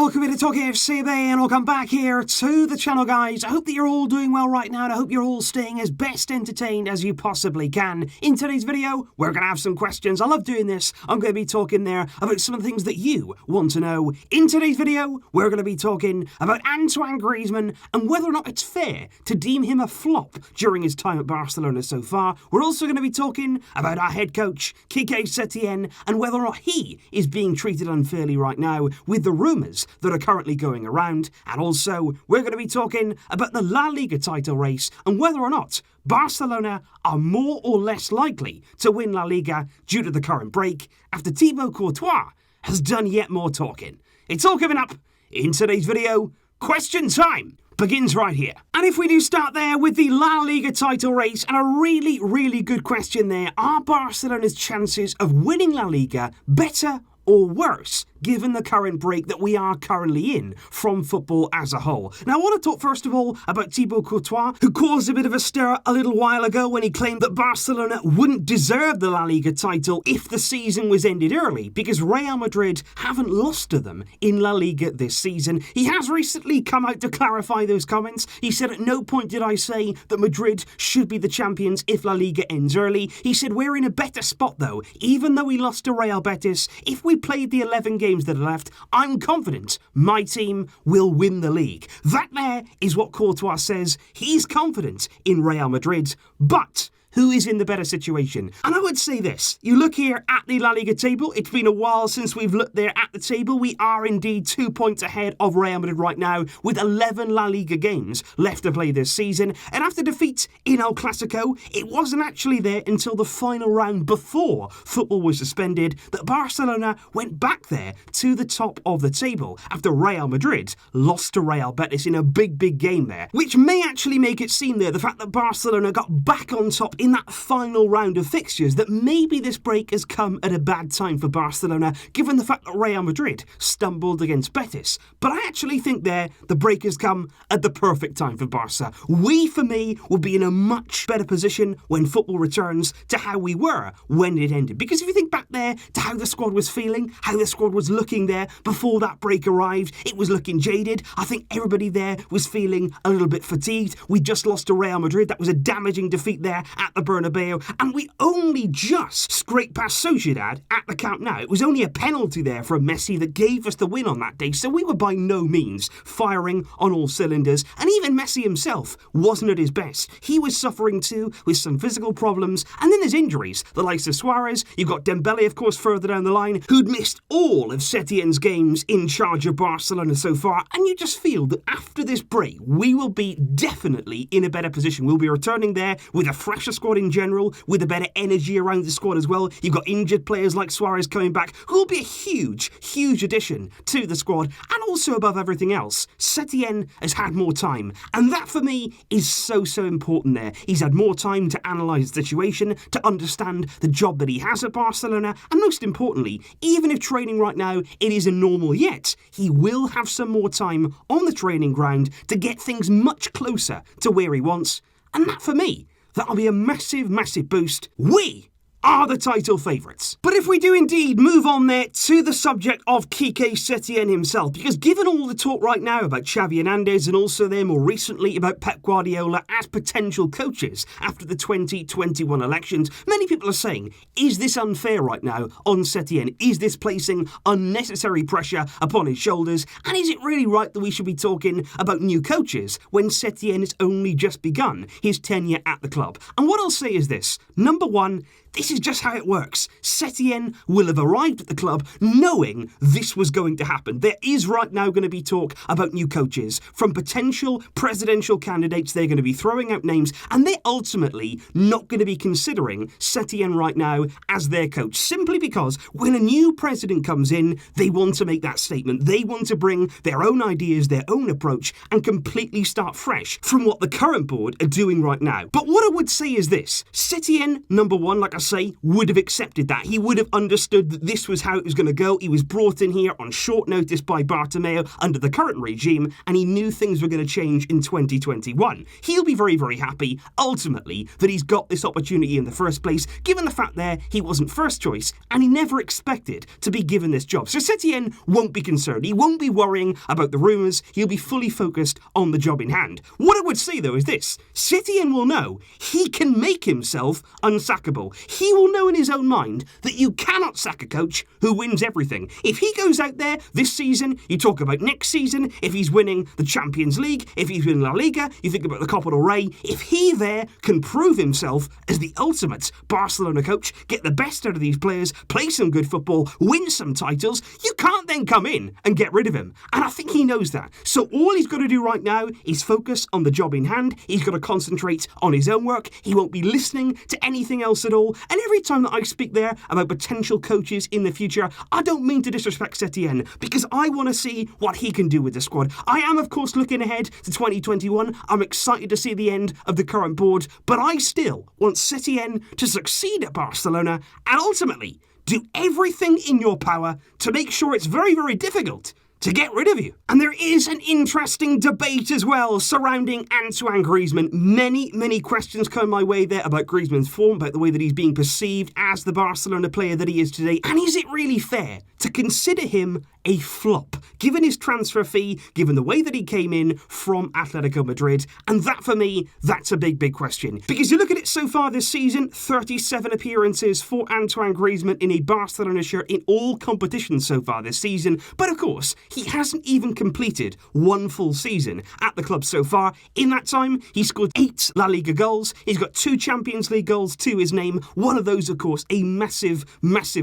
welcome to TalkFCB and welcome back here to the channel, guys. I hope that you're all doing well right now and I hope you're all staying as best entertained as you possibly can. In today's video, we're going to have some questions. I love doing this. I'm going to be talking there about some of the things that you want to know. In today's video, we're going to be talking about Antoine Griezmann and whether or not it's fair to deem him a flop during his time at Barcelona so far. We're also going to be talking about our head coach, Quique Setien, and whether or not he is being treated unfairly right now with the rumours that are currently going around. And also, we're going to be talking about the La Liga title race and whether or not Barcelona are more or less likely to win La Liga due to the current break after Thibaut Courtois has done yet more talking. It's all coming up in today's video. Question time begins right here. And if we do start there with the La Liga title race, and a really good question there, are Barcelona's chances of winning La Liga better or worse, given the current break that we are currently in from football as a whole? Now, I want to talk first of all about Thibaut Courtois, who caused a bit of a stir a little while ago when he claimed that Barcelona wouldn't deserve the La Liga title if the season was ended early, because Real Madrid haven't lost to them in La Liga this season. He has recently come out to clarify those comments. He said, at no point did I say that Madrid should be the champions if La Liga ends early. He said, we're in a better spot though, even though we lost to Real Betis. If we played the 11 games that are left, I'm confident my team will win the league. That there is what Courtois says. He's confident in Real Madrid, but who is in the better situation? And I would say this, you look here at the La Liga table, it's been a while since we've looked there at the table. We are indeed 2 points ahead of Real Madrid right now with 11 La Liga games left to play this season. And after defeat in El Clasico, it wasn't actually there until the final round before football was suspended that Barcelona went back there to the top of the table after Real Madrid lost to Real Betis in a big game there, which may actually make it seem there, the fact that Barcelona got back on top in that final round of fixtures, that maybe this break has come at a bad time for Barcelona, given the fact that Real Madrid stumbled against Betis. But I actually think there the break has come at the perfect time for Barca. We, for me, will be in a much better position when football returns to how we were when it ended. Because if you think back there to how the squad was feeling, how the squad was looking there before that break arrived, it was looking jaded. I think everybody there was feeling a little bit fatigued. We just lost to Real Madrid. That was a damaging defeat there at the Bernabeu, and we only just scraped past Sociedad at the Camp Nou. It was only a penalty there from Messi that gave us the win on that day, so we were by no means firing on all cylinders, and even Messi himself wasn't at his best. He was suffering too with some physical problems, and then there's injuries. The likes of Suarez, you've got Dembele, of course, further down the line, who'd missed all of Setien's games in charge of Barcelona so far, and you just feel that after this break, we will be definitely in a better position. We'll be returning there with a fresher squad in general, with a better energy around the squad as well. You've got injured players like Suarez coming back, who will be a huge addition to the squad. And also, above everything else, Setien has had more time, and that for me is so important there. He's had more time to analyse the situation, to understand the job that he has at Barcelona, and most importantly, even if training right now it isn't normal yet, he will have some more time on the training ground to get things much closer to where he wants. And that for me, that'll be a massive boost. We are the title favourites. But if we do indeed move on there to the subject of Quique Setien himself, because given all the talk right now about Xavi Hernandez and also there more recently about Pep Guardiola as potential coaches after the 2021 elections, many people are saying, is this unfair right now on Setien? Is this placing unnecessary pressure upon his shoulders? And is it really right that we should be talking about new coaches when Setien has only just begun his tenure at the club? And what I'll say is this. Number one, this is just how it works. Setien will have arrived at the club knowing this was going to happen. There is right now going to be talk about new coaches. From potential presidential candidates, they're going to be throwing out names, and they're ultimately not going to be considering Setien right now as their coach, simply because when a new president comes in, they want to make that statement. They want to bring their own ideas, their own approach, and completely start fresh from what the current board are doing right now. But what I would say is this. Setien, number one, like I say, would have accepted that. He would have understood that this was how it was going to go. He was brought in here on short notice by Bartomeu under the current regime, and he knew things were going to change in 2021. He'll be very, very happy, ultimately, that he's got this opportunity in the first place, given the fact there he wasn't first choice, and he never expected to be given this job. So Setien won't be concerned. He won't be worrying about the rumours. He'll be fully focused on the job in hand. What I would say, though, is this. Setien will know he can make himself unsackable. He will know in his own mind that you cannot sack a coach who wins everything. If he goes out there this season, you talk about next season, if he's winning the Champions League, if he's winning La Liga, you think about the Copa del Rey, if he there can prove himself as the ultimate Barcelona coach, get the best out of these players, play some good football, win some titles, you can't then come in and get rid of him. And I think he knows that. So all he's got to do right now is focus on the job in hand. He's got to concentrate on his own work. He won't be listening to anything else at all. And every time that I speak there about potential coaches in the future, I don't mean to disrespect Setien, because I want to see what he can do with the squad. I am, of course, looking ahead to 2021. I'm excited to see the end of the current board, but I still want Setien to succeed at Barcelona and ultimately do everything in your power to make sure it's very, very difficult to get rid of you. And there is an interesting debate as well surrounding Antoine Griezmann. Many questions come my way there about Griezmann's form, about the way that he's being perceived as the Barcelona player that he is today. And is it really fair to consider him a flop, given his transfer fee, given the way that he came in from Atletico Madrid? And that, for me, that's a big question. Because you look at it so far this season, 37 appearances for Antoine Griezmann in a Barcelona shirt in all competitions so far this season. But of course, he hasn't even completed one full season at the club so far. In that time, he scored 8 La Liga goals. He's got 2 Champions League goals to his name. One of those, of course, a massive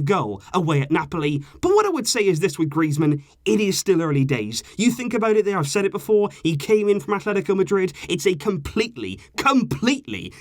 goal away at Napoli. But what I would say is this with Griezmann, it is still early days. You think about it there, I've said it before, he came in from Atletico Madrid. It's a completely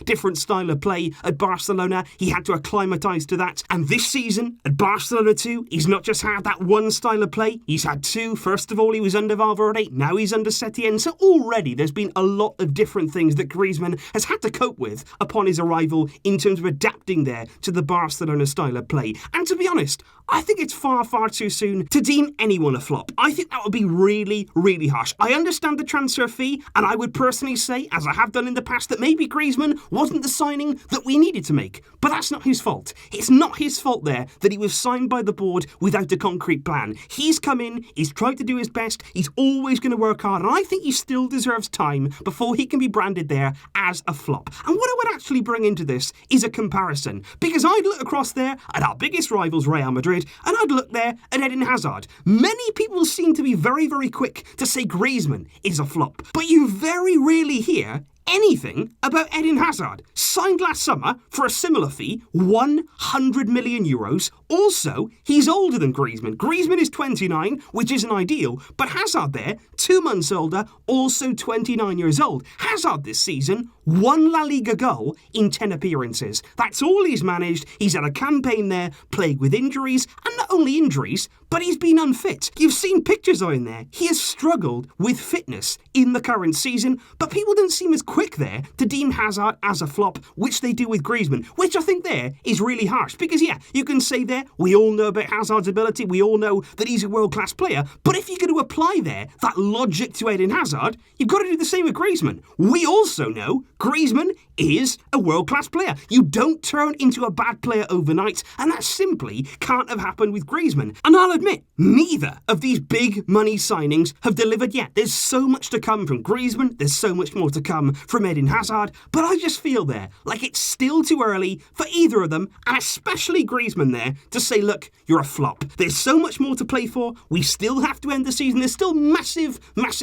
different style of play at Barcelona. He had to acclimatise to that. And this season, at Barcelona 2, he's not just had that one style of play, he's had 2. First of all, he was under Valverde, now he's under Setien. So already there's been a lot of different things that Griezmann has had to cope with upon his arrival in terms of adapting there to the Barcelona style of play. And to be honest, I think it's far too soon to deem anyone a flop. I think that would be really harsh. I understand the transfer fee, and I would personally say, as I have done in the past, that maybe Griezmann wasn't the signing that we needed to make. But that's not his fault. It's not his fault there that he was signed by the board without a concrete plan. He's come in, he's tried to do his best, he's always going to work hard, and I think he still deserves time before he can be branded there as a flop. And what I would actually bring into this is a comparison, because I'd look across there at our biggest rivals, Real Madrid, and I'd look there at Eden Hazard. Many people seem to be very quick to say Griezmann is a flop, but you very rarely hear anything about Eden Hazard. Signed last summer for a similar fee, 100 million euros. Also, he's older than Griezmann. Griezmann is 29, which isn't ideal, but Hazard there, 2 months older, also 29 years old. Hazard this season, 1 La Liga goal in 10 appearances. That's all he's managed. He's had a campaign there plagued with injuries, and not only injuries, but he's been unfit. You've seen pictures of him there. He has struggled with fitness in the current season, but people don't seem as quick there to deem Hazard as a flop, which they do with Griezmann, which I think there is really harsh. Because yeah, you can say there, we all know about Hazard's ability, we all know that he's a world-class player, but if you're going to apply there that logic to Eden Hazard, you've got to do the same with Griezmann. We also know Griezmann is a world-class player. You don't turn into a bad player overnight, and that simply can't have happened with Griezmann. And I'll admit, neither of these big money signings have delivered yet. There's so much to come from Griezmann, there's so much more to come from Eden Hazard, but I just feel there like it's still too early for either of them, and especially Griezmann there, to say, look, you're a flop. There's so much more to play for. We still have to end the season. There's still massive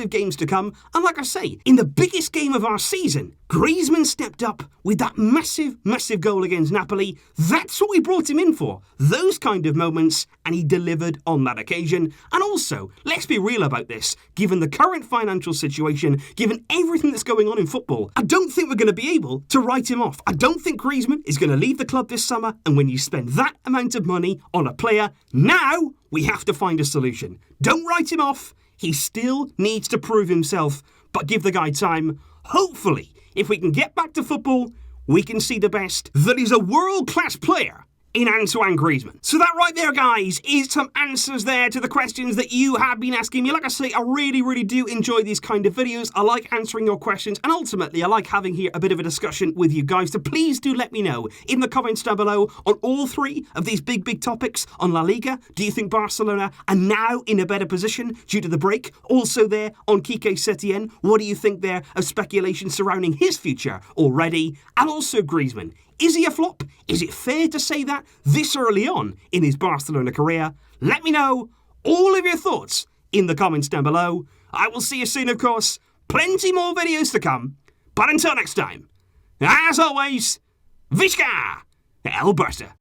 games to come. And like I say, in the biggest game of our season, Griezmann stepped up with that massive goal against Napoli. That's what we brought him in for. Those kind of moments, and he delivered on that occasion. And also, let's be real about this. Given the current financial situation, given everything that's going on in football, I don't think we're going to be able to write him off. I don't think Griezmann is going to leave the club this summer, and when you spend that amount of money on a player, now we have to find a solution. Don't write him off. He still needs to prove himself, but give the guy time. Hopefully, if we can get back to football, we can see the best that is a world-class player in Antoine Griezmann. So that right there, guys, is some answers there to the questions that you have been asking me. Like I say, I really do enjoy these kind of videos. I like answering your questions, and ultimately, I like having here a bit of a discussion with you guys. So please do let me know in the comments down below on all three of these big topics. On La Liga, do you think Barcelona are now in a better position due to the break? Also there on Quique Setien, what do you think there of speculation surrounding his future already? And also Griezmann. Is he a flop? Is it fair to say that this early on in his Barcelona career? Let me know all of your thoughts in the comments down below. I will see you soon, of course. Plenty more videos to come. But until next time, as always, Visca El Barça.